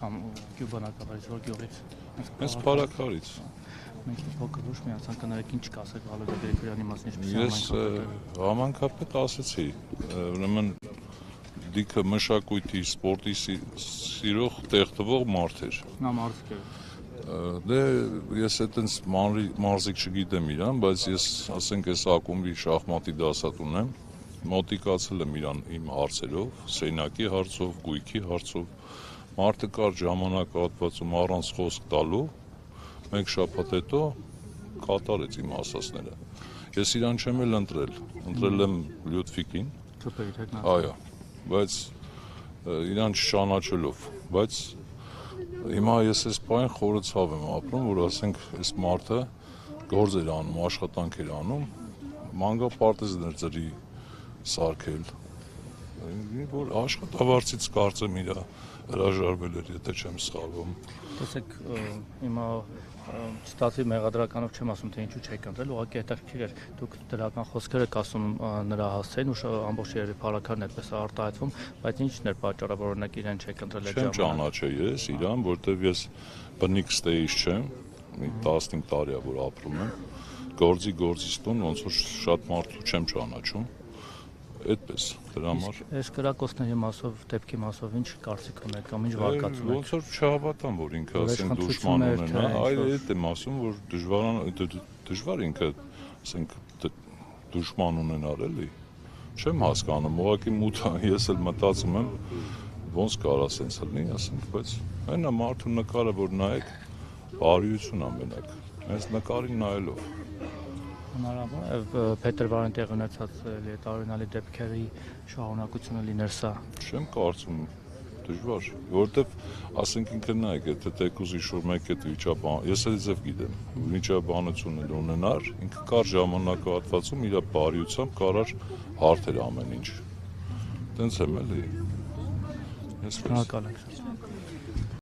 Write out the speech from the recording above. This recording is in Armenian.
Գյուբանակավարից, որ գյուղից։ Ես Փարաքարից։ Մենք փոքր ուշ միացան կներեք ինչ կասեք Վալերի Գրիգորյանի մասին, ինչպես Ես համանքապետ ասեցի, ուրեմն դիքը մշակույթի, սպորտի սիրող տեղ տվող մարդ էր։ Նա մարզիկ էր։ Դե ես այտենց մարզիկ չգիտեմ իրան, բայց ես ասենք այս ակումբի շախմատի դասատ ունեմ, մոտիկացել եմ իրան իմ հարցերով, սեյնակի հարցով, գույքի հարցով, մարդը կար ժամանակահատվածում առանց խոսք տալու, մեկ շաբաթ հետո կատարեց իմ ասածները։ Ես իրան չեմ էլ ընտրել եմ Լյուդվիգին, այո, բայց իրան չճանաչելով, բայց հիմա ես այս պահին խորը ցավ եմ ապրում, որ ասենք այս մարդը գործ էր անում, աշխատանք էր անում, մանկապարտեզներ ծրի սարքել, որ աշխատավարձից կարծեմ իրա հրաժարվել էր, եթե չեմ սխալվում։ Տեսեք, հիմա ստացի մեղադրականով չեմ ասում, թե ինչու չեք ընտրել, ուղղակի հետաքրքիր էր, դուք դրական խոսքեր եք ասում նրա հասցեին ու ամբողջ երևի Փարաքարն այդպես արտահայտվում, բայց ինչն էր պատճառը, որ օրինակ իրեն չեք ընտրել այդ ժամանակ։ Չեմ ճանաչել ես իրան, որտեվ ես բնիկ ստեյից չեմ, 15 տարի է որ ապրում եմ, գործից տուն ոնց որ շատ մարդու չեմ ճանաչում, այդպես դրա համար։ Այս կրակոցների մասով, դեպքի մասով ինչ կարծիք ունեք կամ ինչ վարկածում եք։ Ոնց որ չհավատամ, որ ինքը ասենք դժման ունենա, այլ այդ եմ ասում, որ դժվար ինքը ասենք դժման ունենալ էլի։ Չեմ հասկանում, ուղղակի մութ ես էլ մտածում եմ ոնց կարա սենց լինի, ասենք, բայց այնա մարդու նկարը որ նայեք, բարիություն ամենակ, հենց նկարին նայելով։ Հնարավոր է Փետրվարին տեղ ունեցած տարօրինալի դեպքերի շարունակությունը լիներ սա։ Չեմ կարծում, դժվար, որովհետև ասենք ինքը նայեք, եթե տեկուզ իշոր մեկ այդ վիճաբան, ես էլ ձև գիտեմ, վիճաբանություն էլ ունենար, ինքը կար ժամանակահատվածում իր բարիությամբ կարար հարթեր ամեն ինչ։ Տենց եմ էլի։ Շնորհակալ եմ։